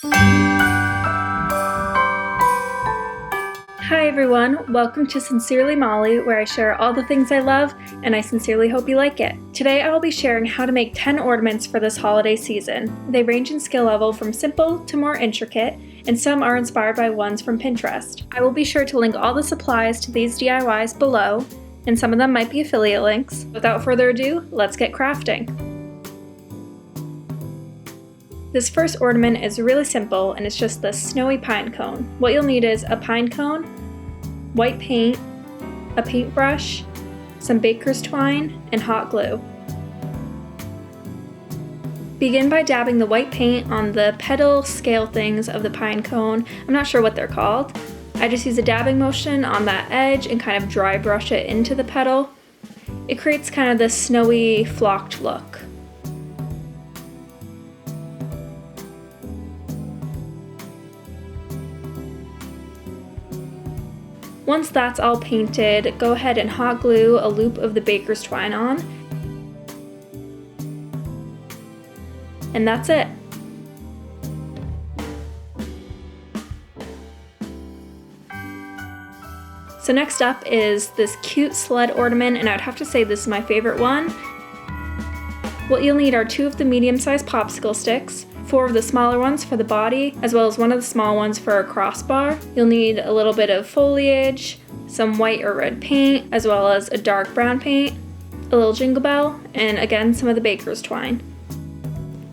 Hi everyone, welcome to Sincerely Molly, where I share all the things I love, and I sincerely hope you like it. Today I will be sharing how to make 10 ornaments for this holiday season. They range in skill level from simple to more intricate, and some are inspired by ones from Pinterest. I will be sure to link all the supplies to these DIYs below, and some of them might be affiliate links. Without further ado, let's get crafting. This first ornament is really simple, and it's just the snowy pine cone. What you'll need is a pine cone, white paint, a paintbrush, some baker's twine, and hot glue. Begin by dabbing the white paint on the petal scale things of the pine cone. I'm not sure what they're called. I just use a dabbing motion on that edge and kind of dry brush it into the petal. It creates kind of this snowy, flocked look. Once that's all painted, go ahead and hot glue a loop of the baker's twine on. And that's it. So next up is this cute sled ornament, and I'd have to say this is my favorite one. What you'll need are 2 of the medium-sized popsicle sticks, 4 of the smaller ones for the body, as well as 1 of the small ones for a crossbar. You'll need a little bit of foliage, some white or red paint, as well as a dark brown paint, a little jingle bell, and again some of the baker's twine.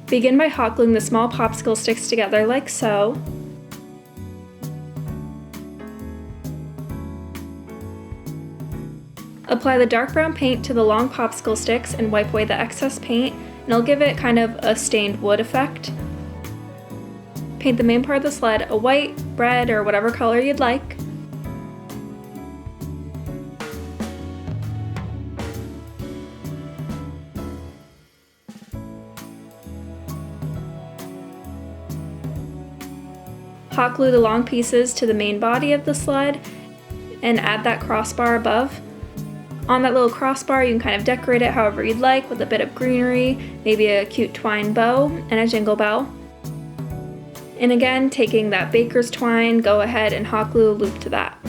Begin by hot gluing the small popsicle sticks together like so. Apply the dark brown paint to the long popsicle sticks and wipe away the excess paint, and it'll give it kind of a stained wood effect. Paint the main part of the sled a white, red, or whatever color you'd like. Hot glue the long pieces to the main body of the sled and add that crossbar above. On that little crossbar, you can kind of decorate it however you'd like with a bit of greenery, maybe a cute twine bow, and a jingle bell. And again, taking that baker's twine, go ahead and hot glue a loop to that.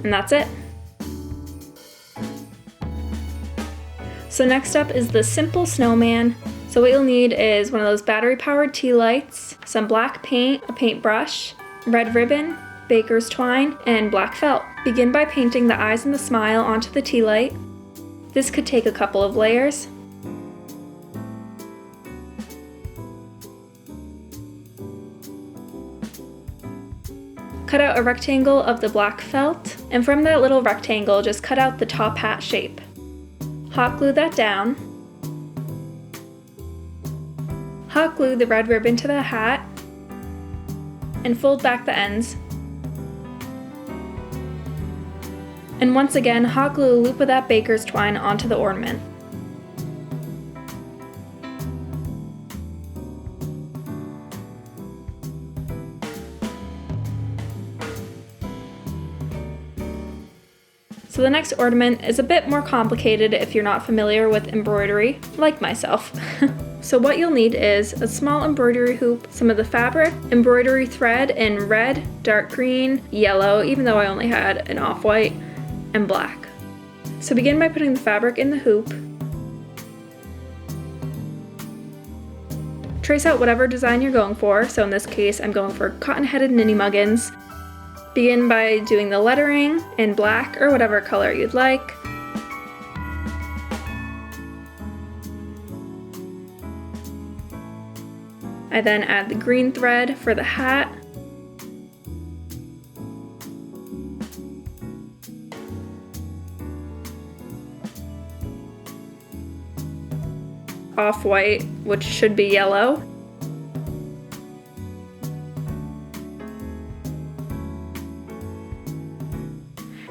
And that's it. So next up is the simple snowman. So what you'll need is one of those battery-powered tea lights, some black paint, a paintbrush, red ribbon, baker's twine, and black felt. Begin by painting the eyes and the smile onto the tea light. This could take a couple of layers. Cut out a rectangle of the black felt, and from that little rectangle, just cut out the top hat shape. Hot glue that down. Hot glue the red ribbon to the hat, and fold back the ends. And once again, hot glue a loop of that baker's twine onto the ornament. So the next ornament is a bit more complicated if you're not familiar with embroidery, like myself. So what you'll need is a small embroidery hoop, some of the fabric, embroidery thread in red, dark green, yellow, even though I only had an off-white, and black. So begin by putting the fabric in the hoop. Trace out whatever design you're going for, so in this case I'm going for cotton-headed ninny muggins. Begin by doing the lettering in black or whatever color you'd like. I then add the green thread for the hat. Off-white, which should be yellow.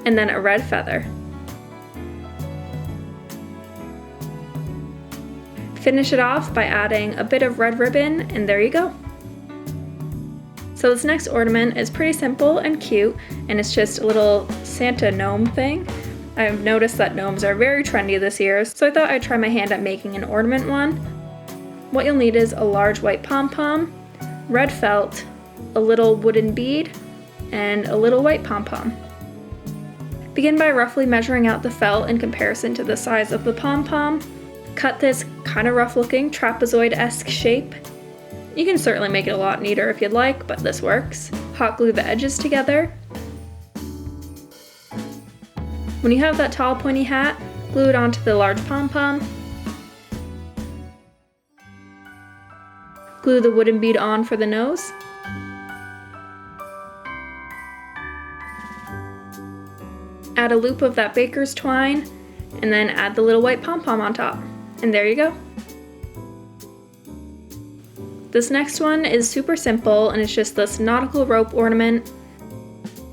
And then a red feather. Finish it off by adding a bit of red ribbon, and there you go. So this next ornament is pretty simple and cute, and it's just a little Santa gnome thing. I've noticed that gnomes are very trendy this year, so I thought I'd try my hand at making an ornament one. What you'll need is a large white pom-pom, red felt, a little wooden bead, and a little white pom-pom. Begin by roughly measuring out the felt in comparison to the size of the pom-pom. Cut this kind of rough looking trapezoid-esque shape. You can certainly make it a lot neater if you'd like, but this works. Hot glue the edges together. When you have that tall pointy hat, glue it onto the large pom-pom. Glue the wooden bead on for the nose. Add a loop of that baker's twine, and then add the little white pom-pom on top. And there you go. This next one is super simple, and it's just this nautical rope ornament.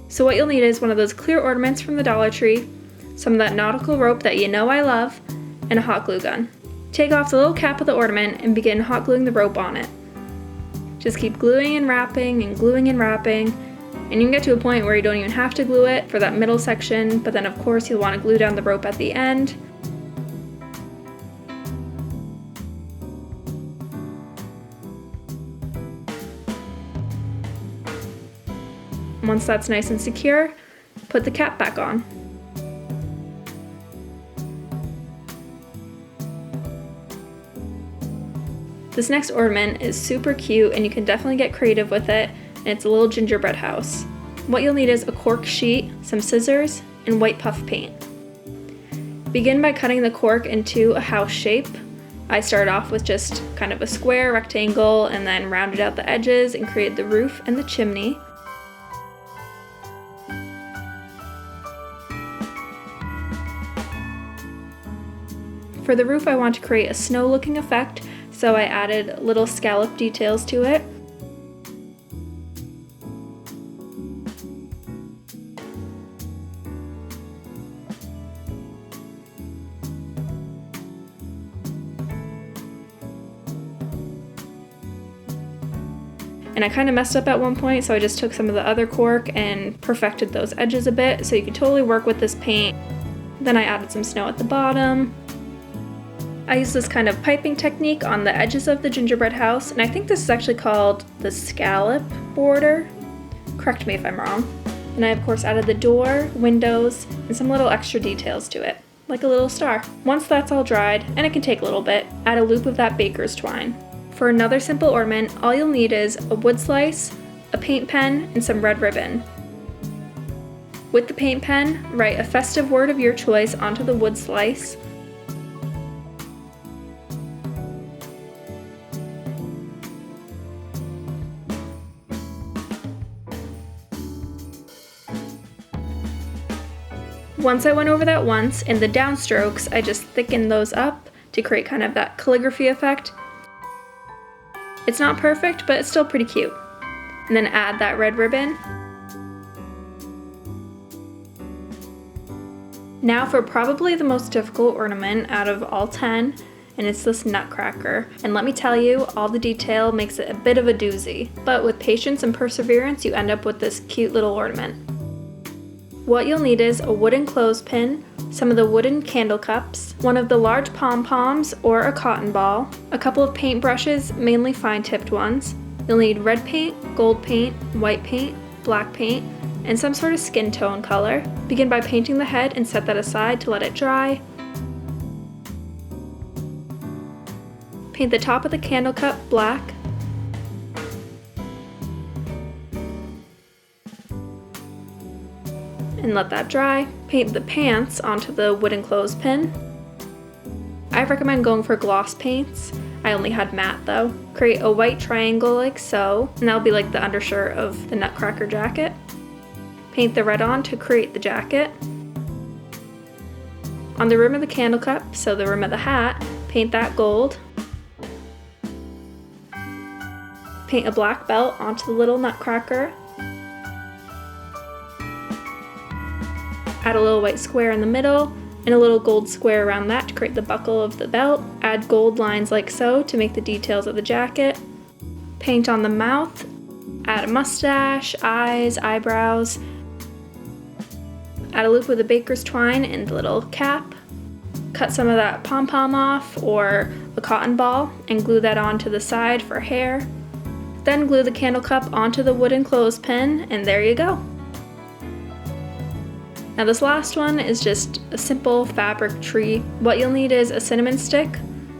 So what you'll need is one of those clear ornaments from the Dollar Tree, some of that nautical rope that you know I love, and a hot glue gun. Take off the little cap of the ornament and begin hot gluing the rope on it. Just keep gluing and wrapping and gluing and wrapping, and you can get to a point where you don't even have to glue it for that middle section, but then of course you'll want to glue down the rope at the end. Once that's nice and secure, put the cap back on. This next ornament is super cute and you can definitely get creative with it, and it's a little gingerbread house. What you'll need is a cork sheet, some scissors, and white puff paint. Begin by cutting the cork into a house shape. I started off with just kind of a square rectangle and then rounded out the edges and created the roof and the chimney. For the roof, I want to create a snow looking effect, so I added little scallop details to it. And I kind of messed up at one point, so I just took some of the other cork and perfected those edges a bit, so you could totally work with this paint. Then I added some snow at the bottom. I used this kind of piping technique on the edges of the gingerbread house, and I think this is actually called the scallop border. Correct me if I'm wrong. And I of course added the door, windows, and some little extra details to it, like a little star. Once that's all dried, and it can take a little bit, add a loop of that baker's twine. For another simple ornament, all you'll need is a wood slice, a paint pen, and some red ribbon. With the paint pen, write a festive word of your choice onto the wood slice. Once I went over that once, in the downstrokes, I just thickened those up to create kind of that calligraphy effect. It's not perfect, but it's still pretty cute. And then add that red ribbon. Now for probably the most difficult ornament out of all 10, and it's this nutcracker. And let me tell you, all the detail makes it a bit of a doozy, but with patience and perseverance, you end up with this cute little ornament. What you'll need is a wooden clothespin, some of the wooden candle cups, one of the large pom-poms or a cotton ball, a couple of paint brushes, mainly fine-tipped ones. You'll need red paint, gold paint, white paint, black paint, and some sort of skin tone color. Begin by painting the head and set that aside to let it dry. Paint the top of the candle cup black. And let that dry. Paint the pants onto the wooden clothespin. I recommend going for gloss paints. I only had matte though. Create a white triangle like so, and that'll be like the undershirt of the nutcracker jacket. Paint the red on to create the jacket. On the rim of the candle cup, so the rim of the hat, paint that gold. Paint a black belt onto the little nutcracker. Add a little white square in the middle, and a little gold square around that to create the buckle of the belt. Add gold lines like so to make the details of the jacket. Paint on the mouth. Add a mustache, eyes, eyebrows. Add a loop with a baker's twine and the little cap. Cut some of that pom-pom off or a cotton ball and glue that onto the side for hair. Then glue the candle cup onto the wooden clothespin, and there you go. Now this last one is just a simple fabric tree. What you'll need is a cinnamon stick,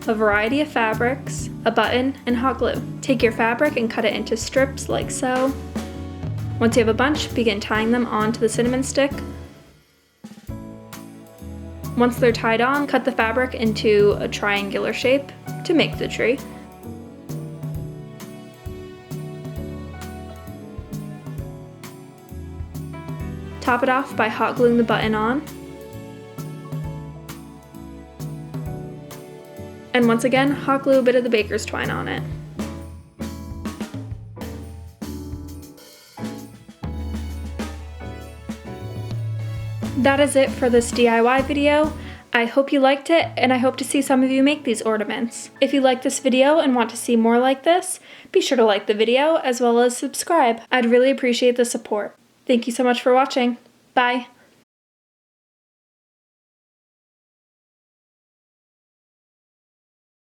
a variety of fabrics, a button, and hot glue. Take your fabric and cut it into strips like so. Once you have a bunch, begin tying them onto the cinnamon stick. Once they're tied on, cut the fabric into a triangular shape to make the tree. Top it off by hot gluing the button on. And once again, hot glue a bit of the baker's twine on it. That is it for this DIY video. I hope you liked it, and I hope to see some of you make these ornaments. If you like this video and want to see more like this, be sure to like the video as well as subscribe. I'd really appreciate the support. Thank you so much for watching. Bye!